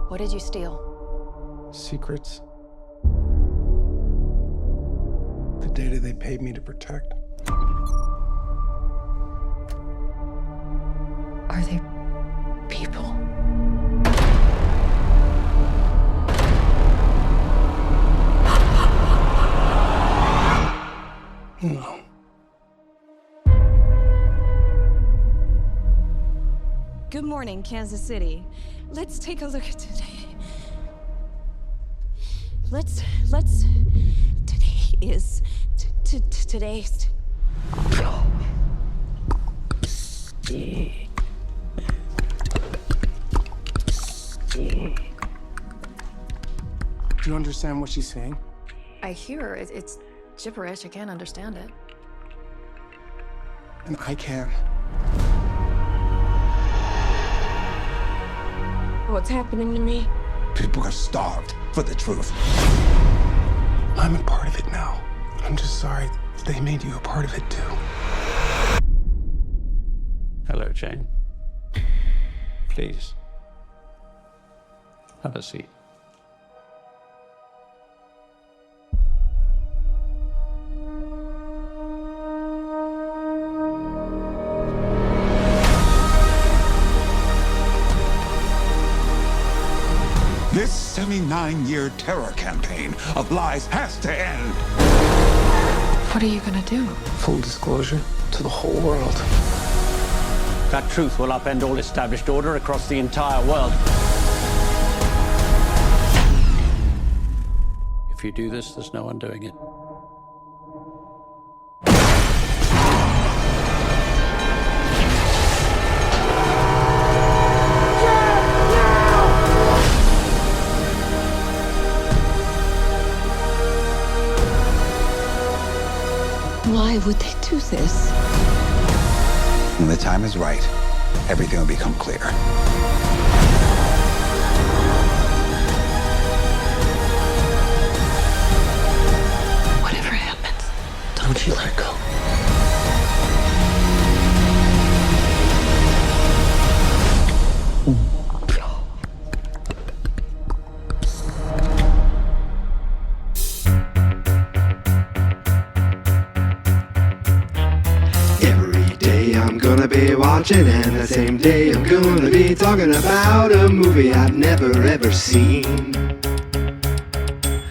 What did you steal? Secrets. The data they paid me to protect. Are they people? No. Good morning, Kansas City. Let's take a look at today. Today's. Do you understand what she's saying? I hear it's gibberish. I can't understand it. And I can. What's happening to me? People are starved for the truth. I'm a part of it now. I'm just sorry they made you a part of it too. Hello, Jane. Please, have a seat. This 79-year terror campaign of lies has to end. What are you gonna do? Full disclosure to the whole world. That truth will upend all established order across the entire world. If you do this, there's no undoing it. Why would they do this? When the time is right, everything will become clear. Whatever happens, don't you let go. I'm gonna be watching, and the same day I'm gonna be talking about a movie I've never ever seen.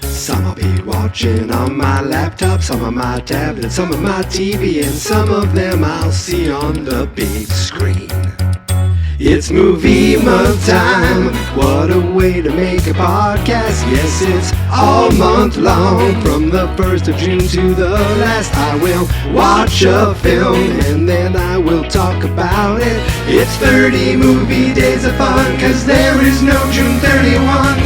Some I'll be watching on my laptop, some on my tablet, some on my TV, and some of them I'll see on the big screen. It's movie month time, what a way to make a podcast. Yes, it's all month long, from the 1st of June to the last. I will watch a film and then I will talk about it. It's 30 movie days of fun, 'cause there is no June 31.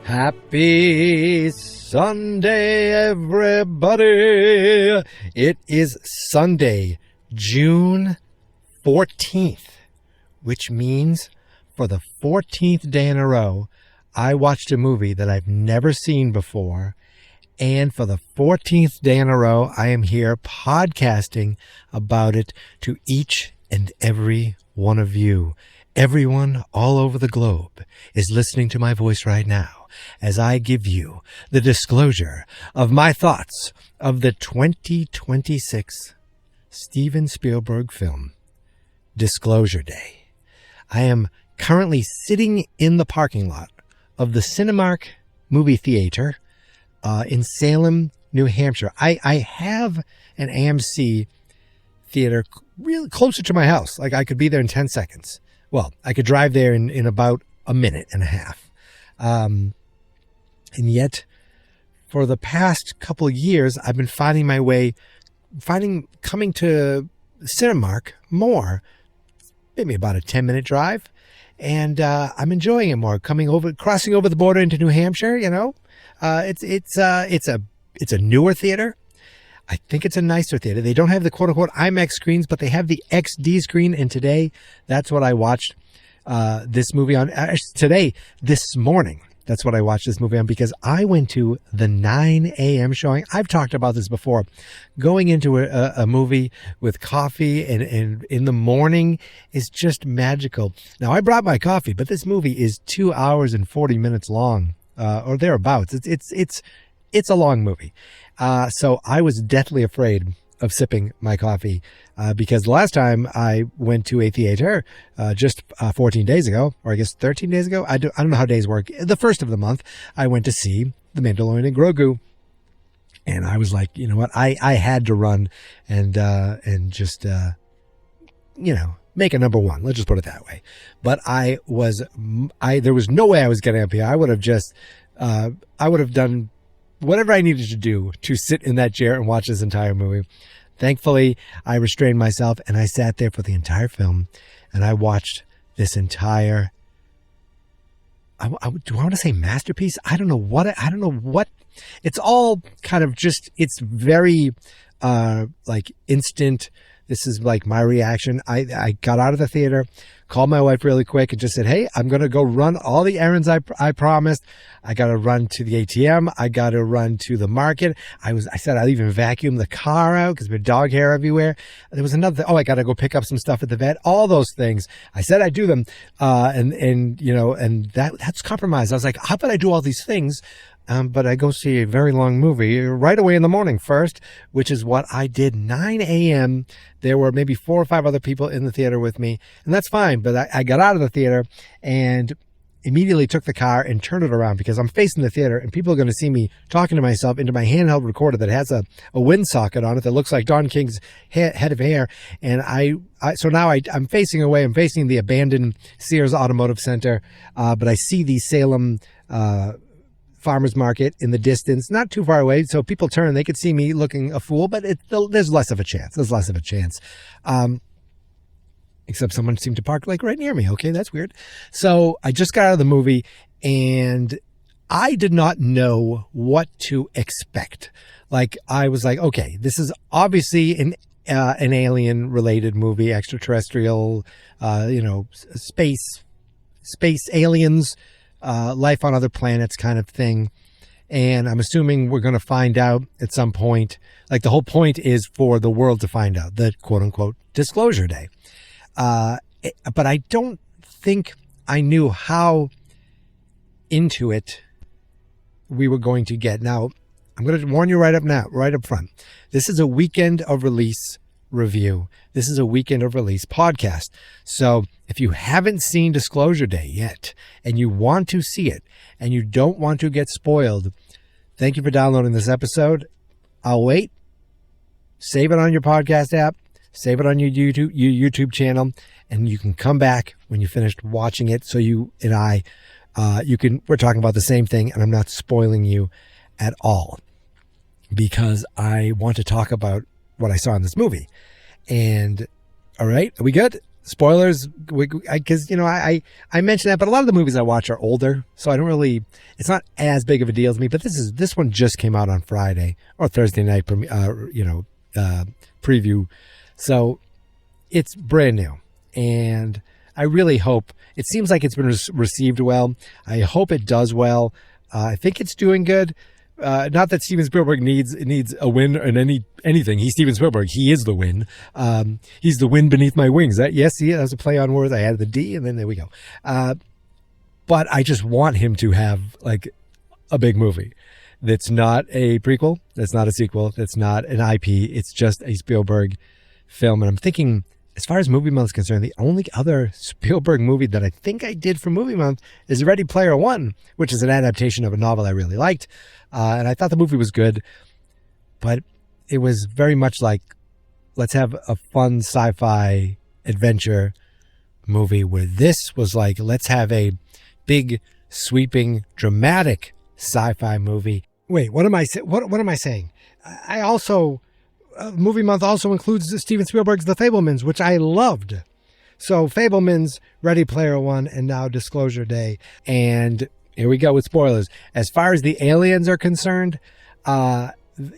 Happy Sunday, everybody! It is Sunday, June 14th, which means for the 14th day in a row, I watched a movie that I've never seen before. And for the 14th day in a row, I am here podcasting about it to each and every one of you. Everyone all over the globe is listening to my voice right now as I give you the disclosure of my thoughts of the 2026 Steven Spielberg film, Disclosure Day. I am currently sitting in the parking lot of the Cinemark movie theater in Salem, New Hampshire. I have an AMC theater really closer to my house. Like, I could be there in 10 seconds. Well, I could drive there in about a minute and a half. And yet, for the past couple of years, I've been finding my way, coming to Cinemark more, maybe about a 10-minute drive. And I'm enjoying it more, crossing over the border into New Hampshire, you know. It's a it's a newer theater. I think it's a nicer theater. They don't have the quote unquote IMAX screens, but they have the XD screen. And today, that's what I watched this movie on. This morning, that's what I watched this movie on, because I went to the 9 a.m. showing. I've talked about this before. Going into a movie with coffee and in the morning is just magical. Now, I brought my coffee, but this movie is 2 hours and 40 minutes long, or thereabouts. It's a long movie. So I was deathly afraid of sipping my coffee because the last time I went to a theater just 14 days ago, or I guess 13 days ago, I don't know how days work. The first of the month, I went to see The Mandalorian and Grogu. And I was like, you know what? I had to run and just, make a number one. Let's just put it that way. But there was no way I was getting up here. I would have done whatever I needed to do to sit in that chair and watch this entire movie. Thankfully, I restrained myself and I sat there for the entire film and I watched this entire, do I want to say masterpiece? I don't know what, it's all kind of just, it's very, like instant. This is like my reaction. I got out of the theater, called my wife really quick and just said, hey, I'm going to go run all the errands I promised. I got to run to the ATM. I got to run to the market. I said I'll even vacuum the car out because there's dog hair everywhere. There was another thing. Oh, I got to go pick up some stuff at the vet. All those things. I said I'd do them. And that's compromise. I was like, how about I do all these things? But I go see a very long movie right away in the morning first, which is what I did. 9 a.m. There were maybe 4 or 5 other people in the theater with me, and that's fine. But I got out of the theater and immediately took the car and turned it around because I'm facing the theater and people are going to see me talking to myself into my handheld recorder that has a wind socket on it that looks like Don King's head of hair. And so now I'm facing away. I'm facing the abandoned Sears Automotive Center. But I see the Salem, farmer's market in the distance, not too far away. So people turn, they could see me looking a fool, but there's less of a chance. Except someone seemed to park like right near me. Okay, that's weird. So I just got out of the movie and I did not know what to expect. Like I was like, okay, this is obviously an alien related movie, extraterrestrial, space aliens, life on other planets kind of thing. And I'm assuming we're going to find out at some point, like the whole point is for the world to find out, the quote unquote disclosure day. But I don't think I knew how into it we were going to get. Now, I'm going to warn you right up front. This is a weekend of release review. This is a weekend of release podcast. So if you haven't seen Disclosure Day yet and you want to see it and you don't want to get spoiled, thank you for downloading this episode. I'll wait. Save it on your podcast app. Save it on your YouTube channel, and you can come back when you finished watching it. So you and I, we're talking about the same thing, and I'm not spoiling you at all because I want to talk about what I saw in this movie. And all right, are we good? Spoilers, because I mentioned that, but a lot of the movies I watch are older, so I don't really. It's not as big of a deal to me. But this one just came out on Friday or Thursday night, preview. So it's brand new, and I really hope. It seems like it's been received well. I hope it does well. I think it's doing good. Not that Steven Spielberg needs a win in anything. He's Steven Spielberg. He is the win. He's the wind beneath my wings. That was a play on words. I added the D, and then there we go. But I just want him to have like a big movie. That's not a prequel. That's not a sequel. That's not an IP. It's just a Spielberg film. And I'm thinking, as far as Movie Month is concerned, the only other Spielberg movie that I think I did for Movie Month is Ready Player One, which is an adaptation of a novel I really liked. And I thought the movie was good, but it was very much like, let's have a fun sci-fi adventure movie, where this was like, let's have a big, sweeping, dramatic sci-fi movie. Wait, what am I saying? I also... Movie Month also includes Steven Spielberg's The Fabelmans, which I loved. So Fabelmans, Ready Player One, and now Disclosure Day. And here we go with spoilers. As far as the aliens are concerned,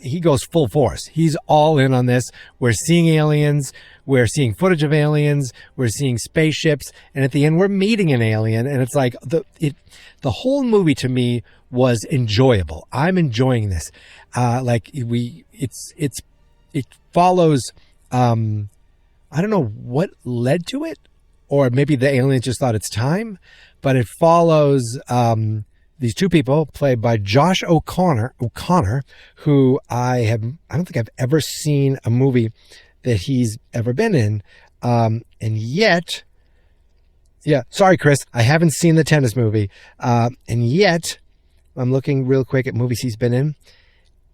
he goes full force. He's all in on this. We're seeing aliens. We're seeing footage of aliens. We're seeing spaceships. And at the end, we're meeting an alien. And it's like the whole movie to me was enjoyable. I'm enjoying this. It follows, I don't know what led to it, or maybe the aliens just thought it's time, but it follows, these two people played by Josh O'Connor, who I don't think I've ever seen a movie that he's ever been in. And yet, yeah, sorry, Chris, I haven't seen the tennis movie. And yet I'm looking real quick at movies he's been in.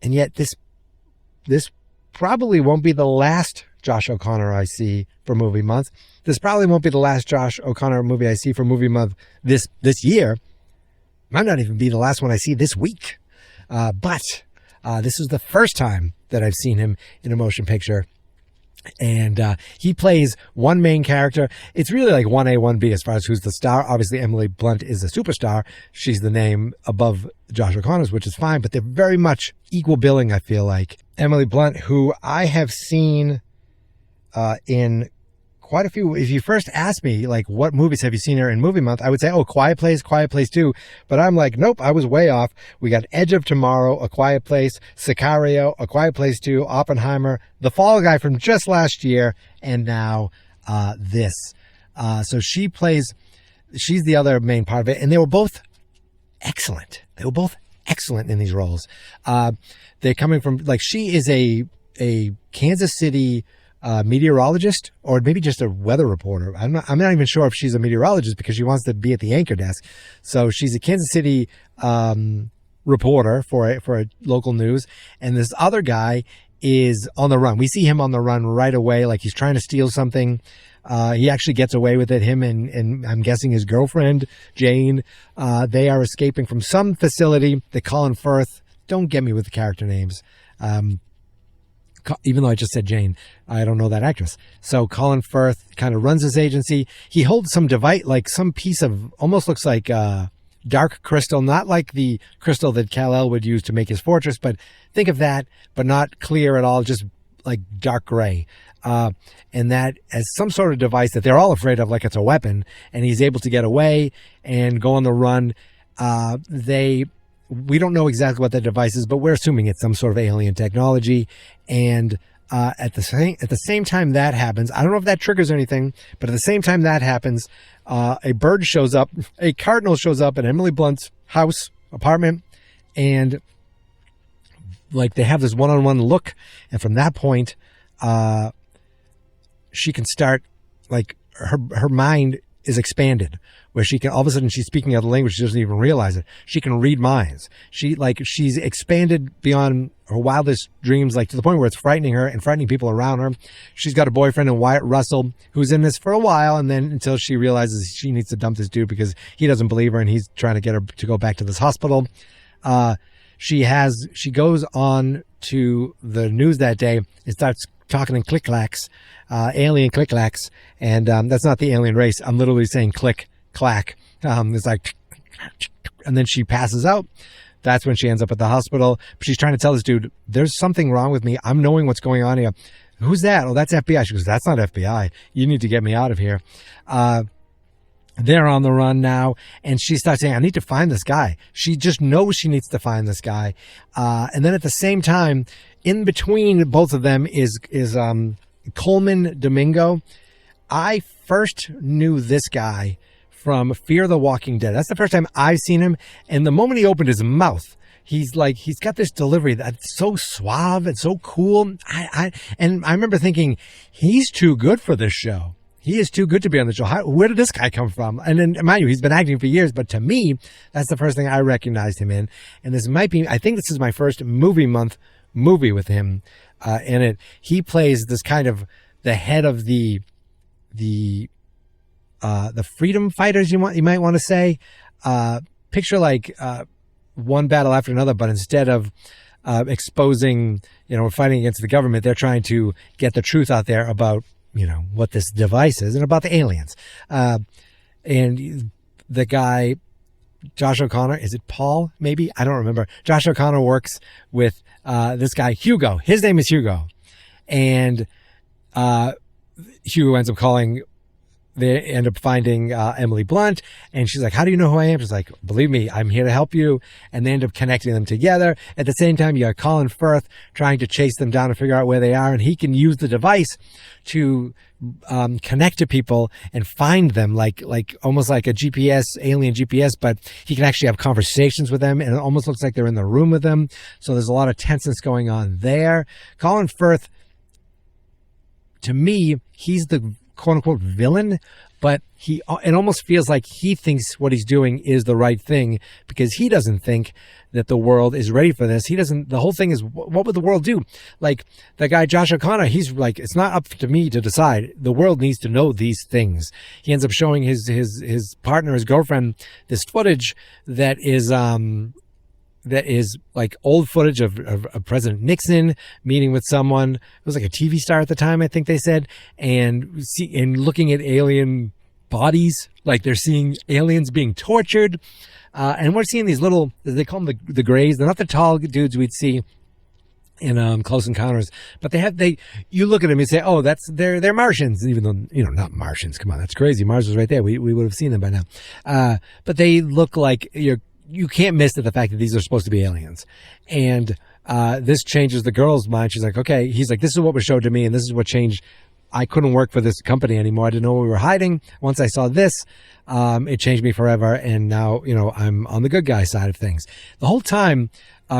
And yet this probably won't be the last Josh O'Connor I see for movie month. This probably won't be the last Josh O'Connor movie I see for movie month this year. Might not even be the last one I see this week. But this is the first time that I've seen him in a motion picture. And he plays one main character. It's really like 1A, 1B as far as who's the star. Obviously, Emily Blunt is a superstar. She's the name above Josh O'Connor's, which is fine. But they're very much equal billing, I feel like. Emily Blunt, who I have seen in quite a few. If you first asked me, like, what movies have you seen her in movie month, I would say, oh, Quiet Place 2. But I'm like, nope, I was way off. We got Edge of Tomorrow, A Quiet Place, Sicario, A Quiet Place 2, Oppenheimer, The Fall Guy from just last year, and now this. So she's the other main part of it. And they were both excellent. They were both excellent in these roles. They're coming from, like, she is a Kansas City meteorologist, or maybe just a weather reporter. I'm not even sure if she's a meteorologist because she wants to be at the anchor desk. So she's a Kansas City reporter for a local news, and this other guy is on the run. We see him on the run right away, like he's trying to steal something. He actually gets away with it. Him and I'm guessing his girlfriend Jane. They are escaping from some facility that Colin Firth. Don't get me with the character names. Even though I just said Jane, I don't know that actress. So Colin Firth kind of runs his agency. He holds some device, like some piece of, almost looks like dark crystal, not like the crystal that Kal-El would use to make his fortress, but think of that, but not clear at all, just like dark gray. And that as some sort of device that they're all afraid of, like it's a weapon, and he's able to get away and go on the run. We don't know exactly what that device is, but we're assuming it's some sort of alien technology. And at the same time that happens, I don't know if that triggers anything, but at the same time that happens, a bird shows up, a cardinal shows up at Emily Blunt's house, apartment, and like they have this one-on-one look. And from that point, she can start, like her mind is expanded, where she can, all of a sudden she's speaking out a language she doesn't even realize it. She can read minds. She's expanded beyond her wildest dreams, like to the point where it's frightening her and frightening people around her. She's got a boyfriend in Wyatt Russell who's in this for a while, and then until she realizes she needs to dump this dude because he doesn't believe her and he's trying to get her to go back to this hospital. She goes on to the news that day and starts talking in click-clacks, alien click-clacks, and that's not the alien race. I'm literally saying click clack. It's like, and then she passes out. That's when she ends up at the hospital. She's trying to tell this dude, there's something wrong with me. I'm knowing what's going on here. Who's that? Oh, that's FBI. She goes, that's not FBI. You need to get me out of here. They're on the run now, and she starts saying, I need to find this guy. She just knows she needs to find this guy. And then at the same time, in between both of them is Coleman Domingo. I first knew this guy from Fear the Walking Dead. That's the first time I've seen him. And the moment he opened his mouth, he's got this delivery that's so suave and so cool. And I remember thinking, he's too good for this show. He is too good to be on the show. Where did this guy come from? And then, mind you, he's been acting for years, but to me, that's the first thing I recognized him in. And this might be, I think this is my first movie month movie with him in it. He plays this kind of the head of the freedom fighters, you might want to say. Picture like one battle after another, but instead of exposing, we're fighting against the government, they're trying to get the truth out there about, what this device is and about the aliens. And the guy Josh O'Connor, is it Paul? Maybe, I don't remember. Josh O'Connor works with this guy Hugo. His name is Hugo, and Hugo ends up calling. They end up finding Emily Blunt, and she's like, how do you know who I am? She's like, believe me, I'm here to help you. And they end up connecting them together. At the same time, you got Colin Firth trying to chase them down and figure out where they are, and he can use the device to connect to people and find them, like almost like a GPS, alien GPS, but he can actually have conversations with them, and it almost looks like they're in the room with them. So there's a lot of tenseness going on there. Colin Firth, to me, he's the quote-unquote villain, but it almost feels like he thinks what he's doing is the right thing, because he doesn't think that the world is ready for this. The whole thing is, what would the world do? Like the guy Josh O'Connor, he's like, it's not up to me to decide. The world needs to know these things. He ends up showing his partner, his girlfriend, this footage that is like old footage of President Nixon meeting with someone. It was like a TV star at the time, I think they said, and looking at alien bodies, like they're seeing aliens being tortured. And we're seeing these little, they call them the Greys. They're not the tall dudes we'd see in Close Encounters, but you look at them and say, oh, they're Martians, even though, not Martians. Come on, that's crazy. Mars was right there. We would have seen them by now. But they look like you can't miss the fact that these are supposed to be aliens. And this changes the girl's mind. She's like, okay. He's like, this is what was showed to me, and this is what changed. I couldn't work for this company anymore. I didn't know what we were hiding. Once I saw this, it changed me forever. And now, I'm on the good guy side of things. The whole time,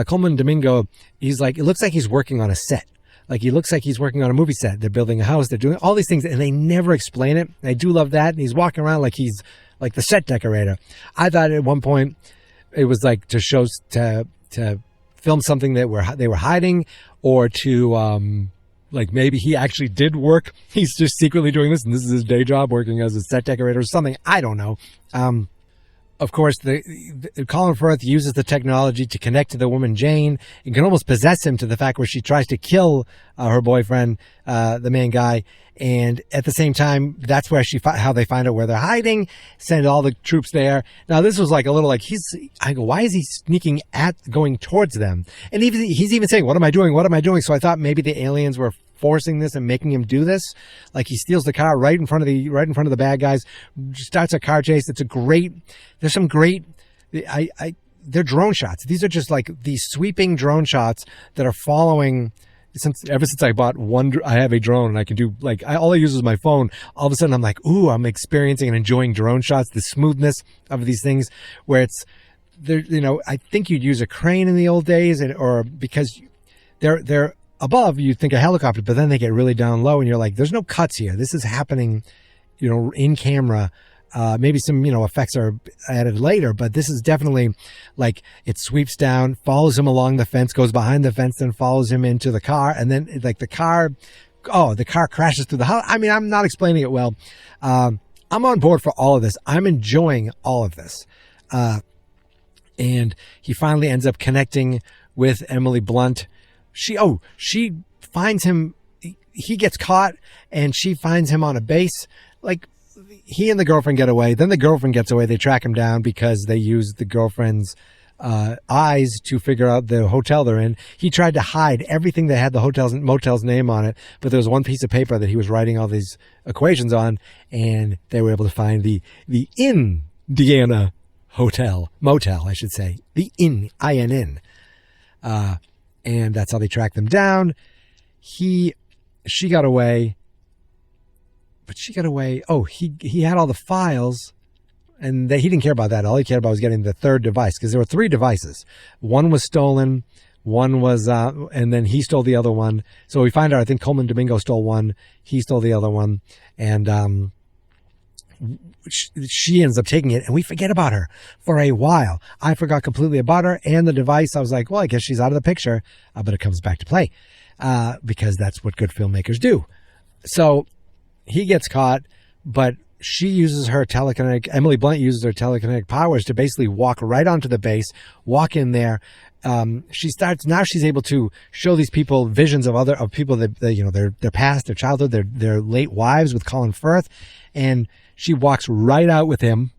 Coleman Domingo, he's like, it looks like he's working on a set. Like, he looks like he's working on a movie set. They're building a house. They're doing all these things, and they never explain it. I do love that. And he's walking around like he's like the set decorator. I thought at one point, it was like to film something that they were hiding, or to like maybe he actually did work. He's just secretly doing this, and this is his day job, working as a set decorator or something. I don't know. Of course, Colin Firth uses the technology to connect to the woman Jane. It can almost possess him to the fact where she tries to kill her boyfriend, the main guy. And at the same time, that's where how they find out where they're hiding, send all the troops there. Now, this was like a little like, I go, why is he sneaking going towards them? And he's even saying, what am I doing? What am I doing? So I thought maybe the aliens were forcing this and making him do this. Like, he steals the car right in front of the bad guys, starts a car chase. There's some great, they're drone shots. These are just like these sweeping drone shots that are following. Ever since I bought I have a drone, and I can do all I use is my phone. All of a sudden I'm like, ooh, I'm experiencing and enjoying drone shots, the smoothness of these things where it's there. I think you'd use a crane in the old days, or because they're above, you'd think a helicopter, but then they get really down low and you're like, there's no cuts here. This is happening, in camera. Maybe some, effects are added later, but this is definitely like it sweeps down, follows him along the fence, goes behind the fence, then follows him into the car. And then like the car crashes through the house. I mean, I'm not explaining it well. I'm on board for all of this. I'm enjoying all of this. And he finally ends up connecting with Emily Blunt. She finds him. He gets caught, and she finds him on a base. Like, he and the girlfriend get away. Then the girlfriend gets away. They track him down because they use the girlfriend's eyes to figure out the hotel they're in. He tried to hide everything that had the motel's name on it, but there was one piece of paper that he was writing all these equations on, and they were able to find the Indiana motel, I should say, the INN. And that's how they tracked them down. She got away. But she got away. Oh, he had all the files, and he didn't care about that. All he cared about was getting the third device, because there were 3 devices. One was stolen, one was, and then he stole the other one. So we find out, I think Coleman Domingo stole one, he stole the other one, and she ends up taking it, and we forget about her for a while. I forgot completely about her and the device. I was like, well, I guess she's out of the picture, but it comes back to play, because that's what good filmmakers do. So he gets caught, but she uses her Emily Blunt uses her telekinetic powers to basically walk right onto the base, walk in there. She's able to show these people visions of people that, their past, their childhood, their late wives with Colin Firth. And she walks right out with him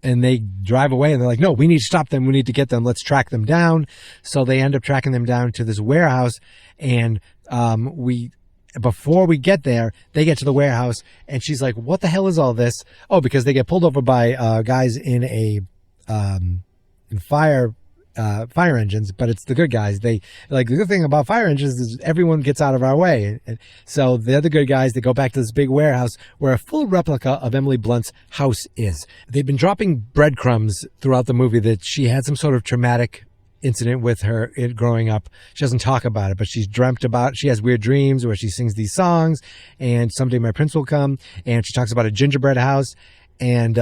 and they drive away, and they're like, no, we need to stop them. We need to get them. Let's track them down. So they end up tracking them down to this warehouse. And before we get there, they get to the warehouse, and she's like, what the hell is all this? Oh, because they get pulled over by guys in fire engines, but it's the good guys. They like, the good thing about fire engines is everyone gets out of our way. And so they're the good guys. They go back to this big warehouse where a full replica of Emily Blunt's house is. They've been dropping breadcrumbs throughout the movie that she had some sort of traumatic incident with her growing up. She doesn't talk about it, but she's dreamt about, she has weird dreams where she sings these songs, and someday my prince will come, and she talks about a gingerbread house, and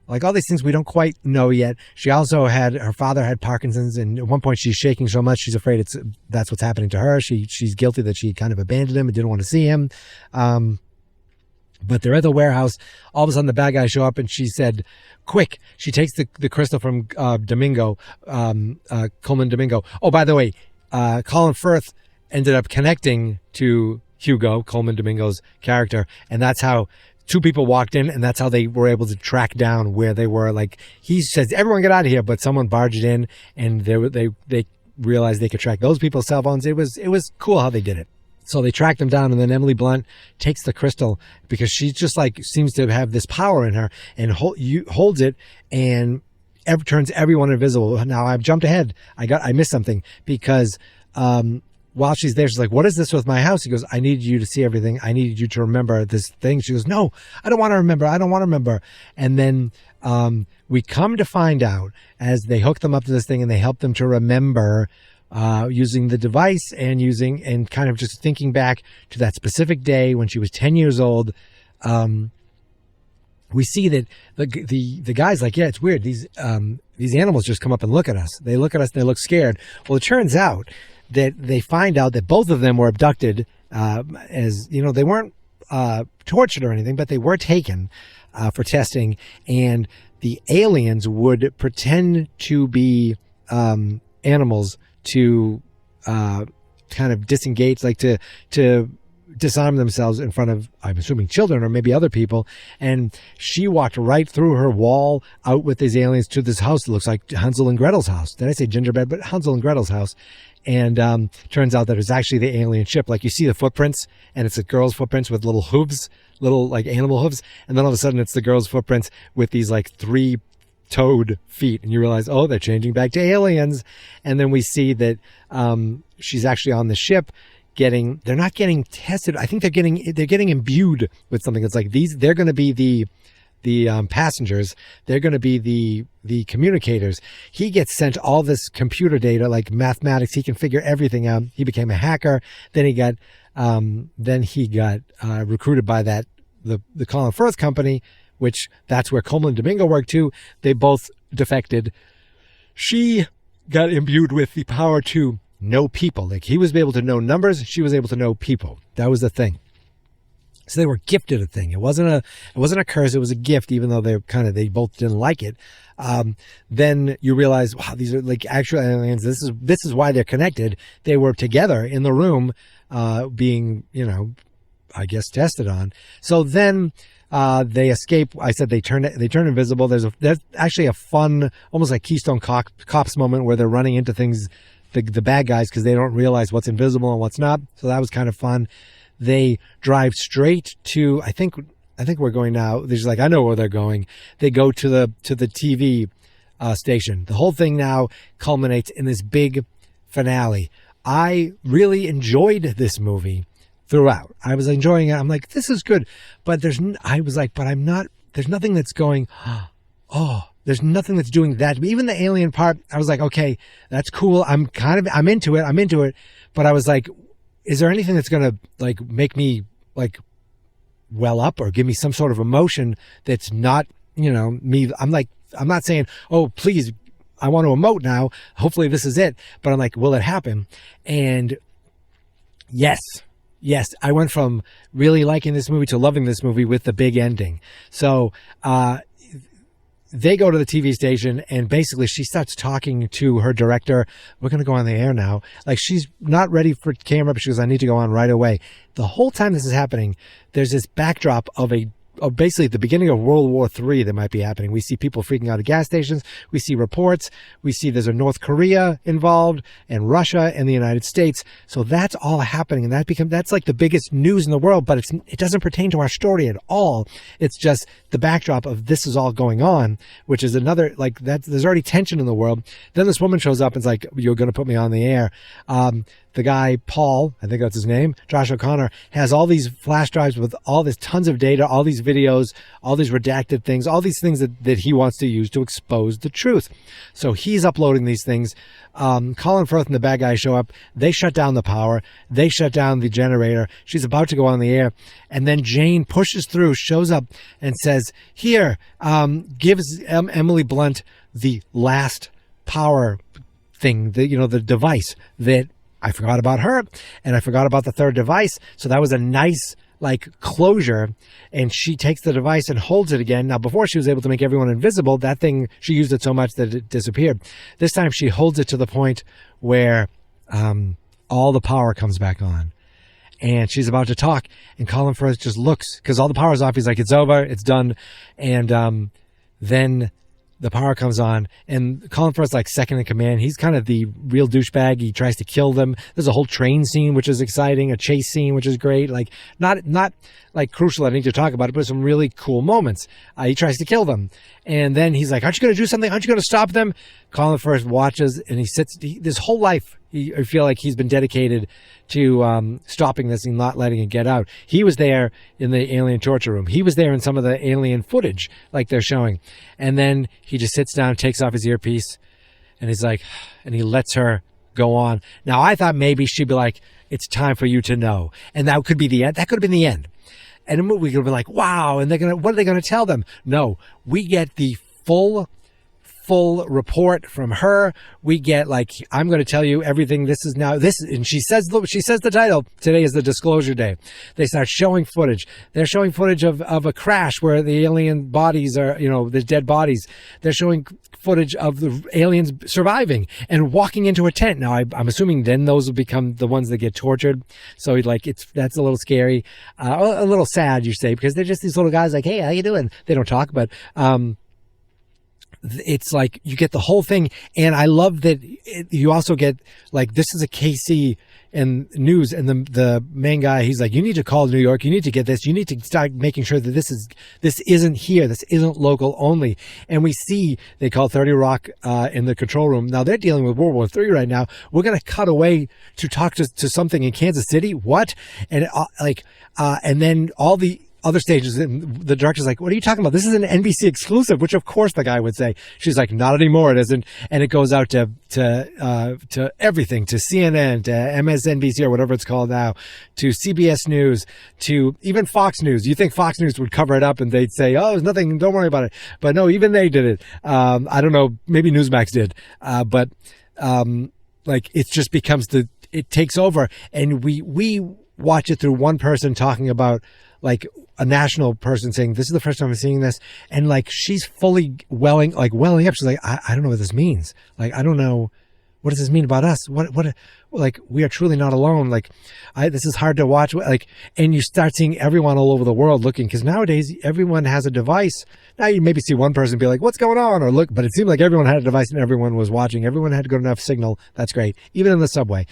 like all these things we don't quite know yet. She also her father had Parkinson's, and at one point she's shaking so much she's afraid that's what's happening to her. She's guilty that she kind of abandoned him and didn't want to see him. But they're at the warehouse. All of a sudden the bad guys show up, and she said, quick. She takes the crystal from Domingo, Coleman Domingo. Oh, by the way, Colin Firth ended up connecting to Hugo, Coleman Domingo's character, and that's how two people walked in, and that's how they were able to track down where they were. Like, he says, everyone get out of here, but someone barged in, and they realized they could track those people's cell phones. It was cool how they did it. So they track them down, and then Emily Blunt takes the crystal because she just like seems to have this power in her, and holds it and turns everyone invisible. Now I've jumped ahead. I missed something because while she's there, she's like, what is this with my house? He goes, I need you to see everything. I need you to remember this thing. She goes, no, I don't want to remember. I don't want to remember. And then we come to find out as they hook them up to this thing and they help them to remember using the device and kind of just thinking back to that specific day when she was 10 years old. We see that the guy's like, yeah, it's weird. These animals just come up and look at us. They look at us and they look scared. Well, it turns out that they find out that both of them were abducted, as you know, they weren't tortured or anything, but they were taken for testing, and the aliens would pretend to be animals to kind of disengage, like to disarm themselves in front of, I'm assuming, children or maybe other people. And she walked right through her wall out with these aliens to this house that looks like Hansel and Gretel's house. Did I say gingerbread? But Hansel and Gretel's house. And turns out that it's actually the alien ship. Like, you see the footprints, and it's a girl's footprints with little hooves, little like animal hooves. And then all of a sudden it's the girl's footprints with these like 3-toed feet, and you realize, oh, they're changing back to aliens. And then we see that she's actually on the ship they're not getting tested. I think they're getting imbued with something. It's like they're going to be the passengers. They're going to be the communicators. He gets sent all this computer data, like mathematics. He can figure everything out. He became a hacker. Then he got recruited by the Colin Firth company, which that's where Coleman Domingo worked too. They both defected. She got imbued with the power to know people. Like, he was able to know numbers, she was able to know people. That was the thing. So they were gifted a thing. It wasn't a curse, it was a gift, even though they both didn't like it. Then you realize, wow, these are like actual aliens. This is why they're connected. They were together in the room, being, I guess, tested on. So then they escape. I said they turn invisible. There's actually a fun, almost like Keystone Cops moment where they're running into things, the bad guys, because they don't realize what's invisible and what's not. So that was kind of fun. They drive straight to, I think we're going now. They're just like, I know where they're going. They go to the TV station. The whole thing now culminates in this big finale. I really enjoyed this movie throughout. I was enjoying it. I'm like, this is good. But there's nothing that's going, oh, there's nothing that's doing that. Even the alien part, I was like, okay, that's cool. I'm into it. But I was like, is there anything that's going to like make me like well up or give me some sort of emotion that's not, me? I'm not saying, oh, please, I want to emote now. Hopefully this is it. But I'm like, will it happen? And yes, I went from really liking this movie to loving this movie with the big ending. So, they go to the TV station, and basically she starts talking to her director. We're going to go on the air now. Like, she's not ready for camera, but she goes, I need to go on right away. The whole time this is happening, there's this backdrop of a basically at the beginning of World War III that might be happening. We see people freaking out at gas stations. We see reports. We see there's a North Korea involved and Russia and the United States. So that's all happening. And that's like the biggest news in the world, but it doesn't pertain to our story at all. It's just the backdrop of this is all going on, which is another, like that. There's already tension in the world. Then this woman shows up and is like, you're going to put me on the air. The guy, Paul, I think that's his name, Josh O'Connor, has all these flash drives with all this tons of data, all these videos, all these redacted things, all these things that he wants to use to expose the truth. So he's uploading these things. Colin Firth and the bad guys show up. They shut down the power. They shut down the generator. She's about to go on the air. And then Jane pushes through, shows up and says, here, gives Emily Blunt the last power thing, the device that I forgot about her and I forgot about the third device. So that was a nice like closure. And she takes the device and holds it again. Now, before she was able to make everyone invisible, that thing, she used it so much that it disappeared. This time she holds it to the point where all the power comes back on. And she's about to talk. And Colin Firth just looks because all the power's off. He's like, it's over. It's done. And then the power comes on, and Colin Firth's like second in command. He's kind of the real douchebag. He tries to kill them. There's a whole train scene, which is exciting, a chase scene, which is great. Like not like crucial, I need to talk about it, but some really cool moments. He tries to kill them. And then he's like, aren't you going to do something? Aren't you going to stop them? Colin Firth watches, and he sits, this whole life, I feel like he's been dedicated to stopping this and not letting it get out. He was there in the alien torture room. He was there in some of the alien footage like they're showing. And then he just sits down, takes off his earpiece, and he's like, and he lets her go on. Now, I thought maybe she'd be like, it's time for you to know. And that could be the end. That could have been the end. And the movie could be like, wow. And what are they going to tell them? No, we get the full report from her. We get like, I'm going to tell you everything. This is now this. And she says the title, today is the disclosure day. They start showing footage. They're showing footage of a crash where the alien bodies are, the dead bodies. They're showing footage of the aliens surviving and walking into a tent. Now I'm assuming then those will become the ones that get tortured. So that's a little scary, a little sad, you say, because they're just these little guys like, hey, how you doing? They don't talk, but, it's like you get the whole thing. And I love that you also get like, this is a KC and news, and the main guy, he's like, you need to call New York. You need to get this. You need to start making sure that this isn't here. This isn't local only. And we see they call 30 Rock in the control room. Now they're dealing with World War III right now. We're going to cut away to talk to something in Kansas City. What? And and then all the other stages, and the director's like, what are you talking about? This is an NBC exclusive, which of course the guy would say. She's like, not anymore, it isn't. And it goes out to everything, to CNN, to MSNBC or whatever it's called now, to CBS News, to even Fox News. You think Fox News would cover it up and they'd say, oh, there's nothing, don't worry about it. But no, even they did it. I don't know, maybe Newsmax did. But like it just becomes it takes over, and we watch it through one person talking about, like a national person saying, this is the first time I'm seeing this. And like, she's fully welling up. She's like, I don't know what this means. Like, I don't know. What does this mean about us? What, like, we are truly not alone. Like, this is hard to watch. Like, and you start seeing everyone all over the world looking, because nowadays everyone has a device. Now you maybe see one person be like, what's going on? Or look, but it seemed like everyone had a device and everyone was watching. Everyone had good enough signal. That's great. Even in the subway.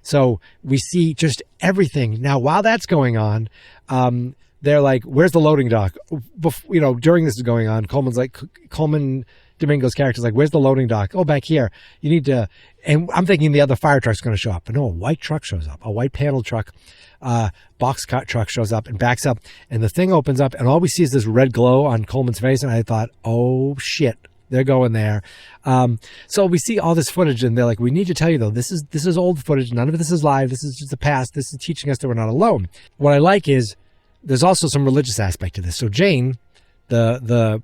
So we see just everything. Now, while that's going on, they're like, where's the loading dock? During this is going on, Coleman Domingo's character's like, where's the loading dock? Oh, back here. You need to, and I'm thinking the other fire truck's going to show up. But no, a white truck shows up, a white panel truck, box cut truck shows up and backs up, and the thing opens up, and all we see is this red glow on Coleman's face. And I thought, oh shit. They're going there. So we see all this footage, and they're like, we need to tell you though, this is old footage. None of this is live. This is just the past. This is teaching us that we're not alone. What I like is there's also some religious aspect to this. So Jane, the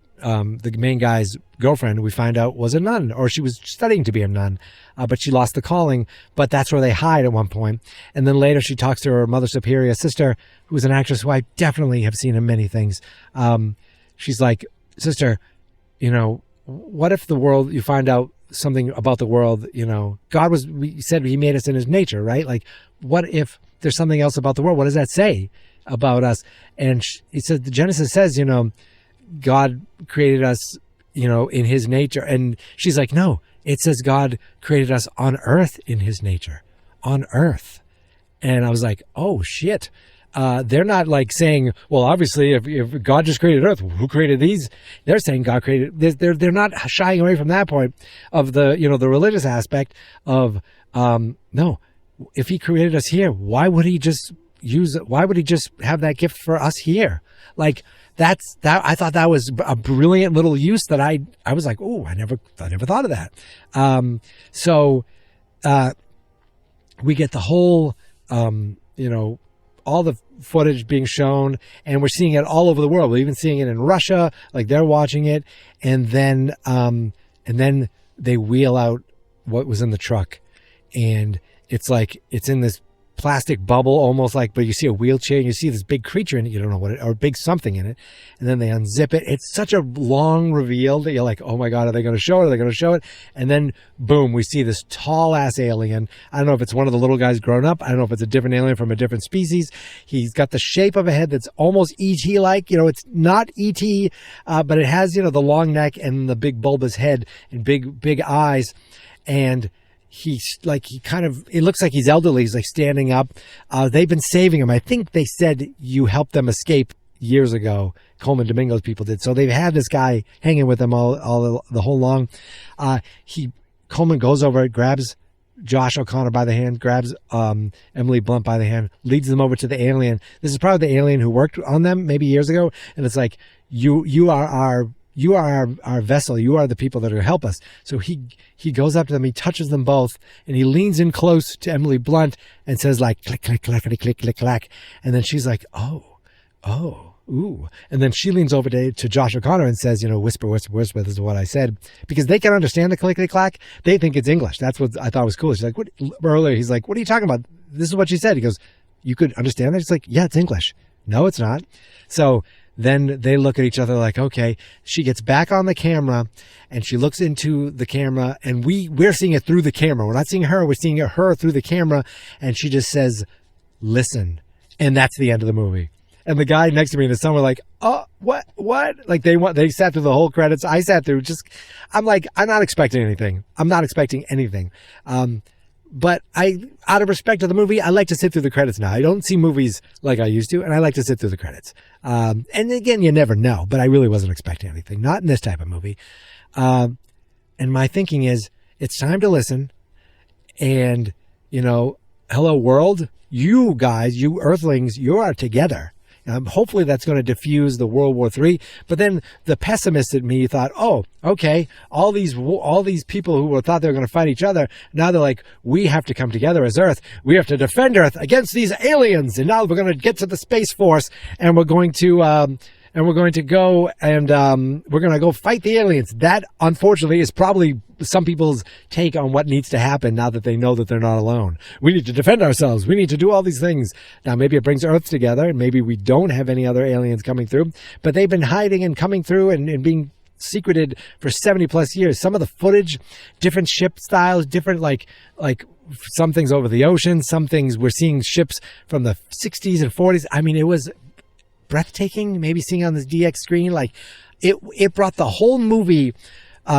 main guy's girlfriend, we find out was a nun, or she was studying to be a nun, but she lost the calling. But that's where they hide at one point. And then later she talks to her Mother Superior sister, who's an actress who I definitely have seen in many things. She's like, sister, what if the world, you find out something about the world, God we said he made us in his nature, right? Like, what if there's something else about the world? What does that say? about us. And he said, the Genesis says, God created us, in his nature. And she's like, no, it says God created us on earth in his nature, on earth. And I was like, oh shit. They're not like saying, well, obviously if God just created earth, who created these? They're saying God created, they're not shying away from that point of the, the religious aspect of, no, if he created us here, why would he just have that gift for us here? Like I thought that was a brilliant little use that I was like, oh, I never thought of that. So we get the whole, all the footage being shown, and we're seeing it all over the world. We're even seeing it in Russia, like they're watching it. And then they wheel out what was in the truck, and it's like, it's in this plastic bubble almost like, but you see a wheelchair and you see this big creature in it. You don't know what or big something in it. And then they unzip it. It's such a long reveal that you're like, oh my God, are they going to show it? Are they going to show it? And then boom, we see this tall ass alien. I don't know if it's one of the little guys grown up. I don't know if it's a different alien from a different species. He's got the shape of a head that's almost ET like, it's not ET, but it has, the long neck and the big bulbous head and big eyes. And it looks like he's elderly. He's like standing up. They've been saving him. I think they said you helped them escape years ago. Coleman Domingo's people did. So they've had this guy hanging with them all the whole long. Coleman goes over, grabs Josh O'Connor by the hand, grabs Emily Blunt by the hand, leads them over to the alien. This is probably the alien who worked on them maybe years ago. And it's like, you are our vessel. You are the people that are going to help us. So he goes up to them, he touches them both, and he leans in close to Emily Blunt and says like, click, click, click, click, click, click, click. And then she's like, oh, ooh. And then she leans over to Josh O'Connor and says, whisper, whisper, whisper. This is what I said. Because they can understand the click, click, clack. They think it's English. That's what I thought was cool. She's like, what? Earlier, he's like, what are you talking about? This is what she said. He goes, you could understand that? She's like, yeah, it's English. No, it's not. So then they look at each other like, okay. She gets back on the camera and she looks into the camera, and we're seeing it through the camera. We're not seeing her. We're seeing her through the camera. And she just says, listen. And that's the end of the movie. And the guy next to me and his son were like, oh, what? Like they sat through the whole credits. I sat through I'm like, I'm not expecting anything. But out of respect to the movie, I like to sit through the credits now. I don't see movies like I used to, and I like to sit through the credits. And again, you never know, but I really wasn't expecting anything. Not in this type of movie. And my thinking is, it's time to listen. And, hello world, you guys, you earthlings, you are together. Hopefully that's going to diffuse the World War III. But then the pessimist in me thought, oh, okay, all these people who thought they were going to fight each other, now they're like, we have to come together as Earth. We have to defend Earth against these aliens. And now we're going to get to the Space Force, and we're going to go and we're going to go fight the aliens. That, unfortunately, is probably some people's take on what needs to happen now that they know that they're not alone. We need to defend ourselves. We need to do all these things. Now, maybe it brings Earth together, and maybe we don't have any other aliens coming through, but they've been hiding and coming through and being secreted for 70 plus years. Some of the footage, different ship styles, different like some things over the ocean, some things we're seeing ships from the 60s and 40s. I mean, it was breathtaking, maybe seeing on this DX screen. Like it brought the whole movie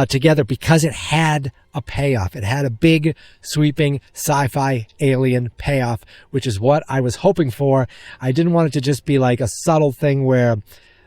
together because it had a payoff. It had a big sweeping sci-fi alien payoff, which is what I was hoping for. I didn't want it to just be like a subtle thing where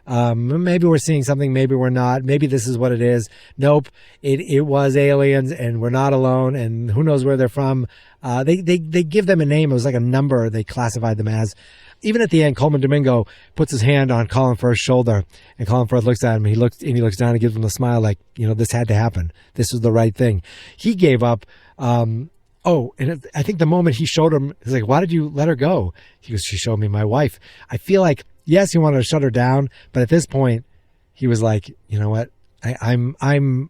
maybe we're seeing something, maybe we're not, maybe this is what it is. Nope, it was aliens, and we're not alone, and who knows where they're from. They give them a name. It was like a number they classified them as. Even at the end, Coleman Domingo puts his hand on Colin Firth's shoulder, and Colin Firth looks at him. He looks down and gives him a smile, like, this had to happen. This was the right thing. He gave up. And I think the moment he showed him, he's like, "Why did you let her go?" He goes, "She showed me my wife." I feel like, yes, he wanted to shut her down, but at this point, he was like, "You know what? I'm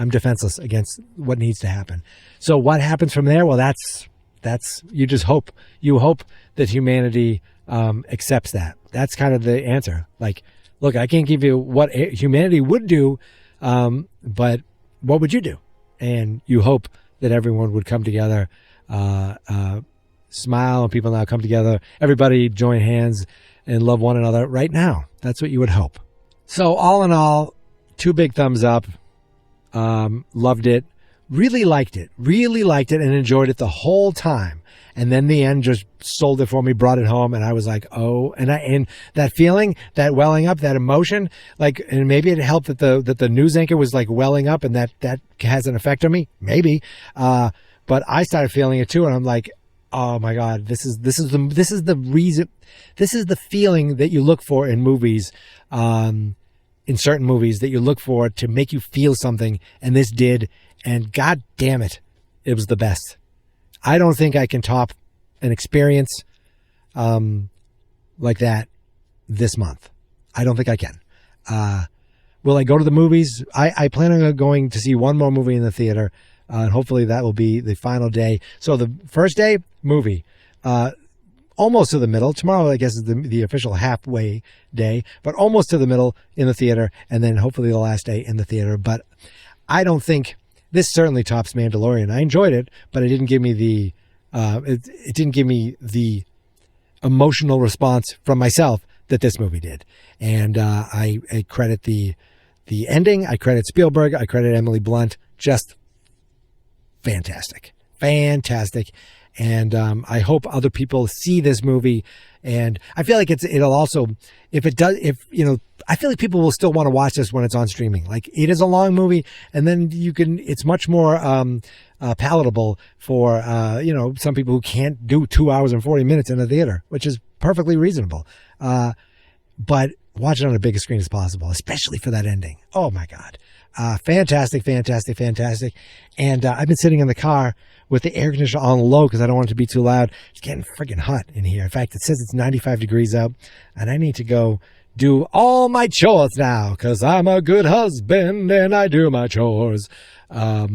defenseless against what needs to happen." So what happens from there? Well, that's you just hope. You hope that humanity accepts that. That's kind of the answer. Like, look, I can't give you what humanity would do, but what would you do? And you hope that everyone would come together smile and people now come together. Everybody join hands and love one another right now. That's what you would hope. So all in all, 2 big thumbs up. Loved it. Really liked it and enjoyed it the whole time. And then the end just sold it for me, brought it home. And I was like, oh, and that feeling, that welling up, that emotion, like, and maybe it helped that the news anchor was like welling up and that has an effect on me. Maybe. But I started feeling it too. And I'm like, oh my God, this is the reason, this is the feeling that you look for in movies, in certain movies that you look for to make you feel something. And this did. And God damn it, it was the best. I don't think I can top an experience like that this month. I don't think I can. Will I go to the movies? I plan on going to see one more movie in the theater, and hopefully that will be the final day. So the first day, movie. Almost to the middle. Tomorrow, I guess, is the official halfway day, but almost to the middle in the theater, and then hopefully the last day in the theater. But I don't think... This certainly tops Mandalorian. I enjoyed it, but it didn't give me the it didn't give me the emotional response from myself that this movie did. And I credit the ending. I credit Spielberg. I credit Emily Blunt. Just fantastic. And I hope other people see this movie. And I feel like it'll also, I feel like people will still want to watch this when it's on streaming. Like, it is a long movie, and then it's much more palatable for, some people who can't do 2 hours and 40 minutes in a theater, which is perfectly reasonable. But watch it on the biggest screen as possible, especially for that ending. Oh my God. Fantastic. And I've been sitting in the car with the air conditioner on low because I don't want it to be too loud. It's getting freaking hot in here. In fact, it says it's 95 degrees out, and I need to go do all my chores now because I'm a good husband and I do my chores. I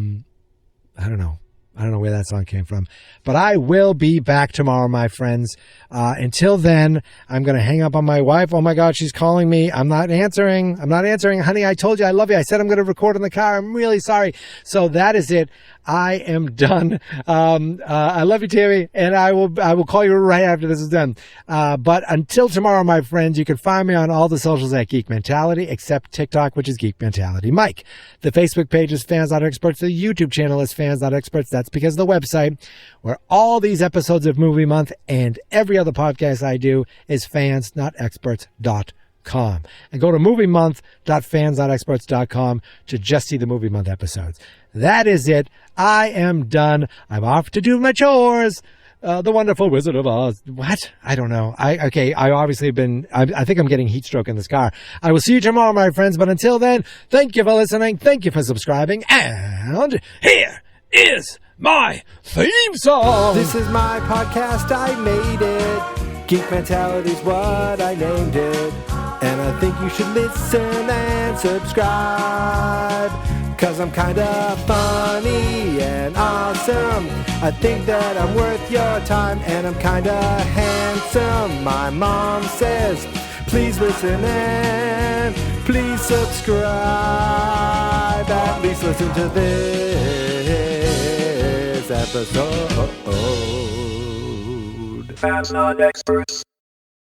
don't know where that song came from, but I will be back tomorrow, my friends. Until then, I'm going to hang up on my wife. Oh my God, she's calling me. I'm not answering. Honey, I told you I love you. I said I'm going to record in the car. I'm really sorry. So that is it. I am done. I love you, Tammy, and I will call you right after this is done. But until tomorrow, my friends, you can find me on all the socials at Geek Mentality, except TikTok, which is Geek Mentality Mike. The Facebook page is Fans Not Experts. The YouTube channel is Fans Not Experts. That's because the website where all these episodes of Movie Month and every other podcast I do is fansnotexperts.com. And go to moviemonth.fansnotexperts.com to just see the Movie Month episodes. That is it. I am done. I'm off to do my chores. The Wonderful Wizard of Oz. What? I don't know. I obviously I think I'm getting heat stroke in this car. I will see you tomorrow, my friends. But until then, thank you for listening. Thank you for subscribing. And here is my theme song. This is my podcast, I made it. Geek Mentality's what I named it. And I think you should listen and subscribe. 'Cause I'm kinda funny and awesome. I think that I'm worth your time. And I'm kinda handsome, my mom says. Please listen and please subscribe. At least listen to this episode. Fans Not Experts.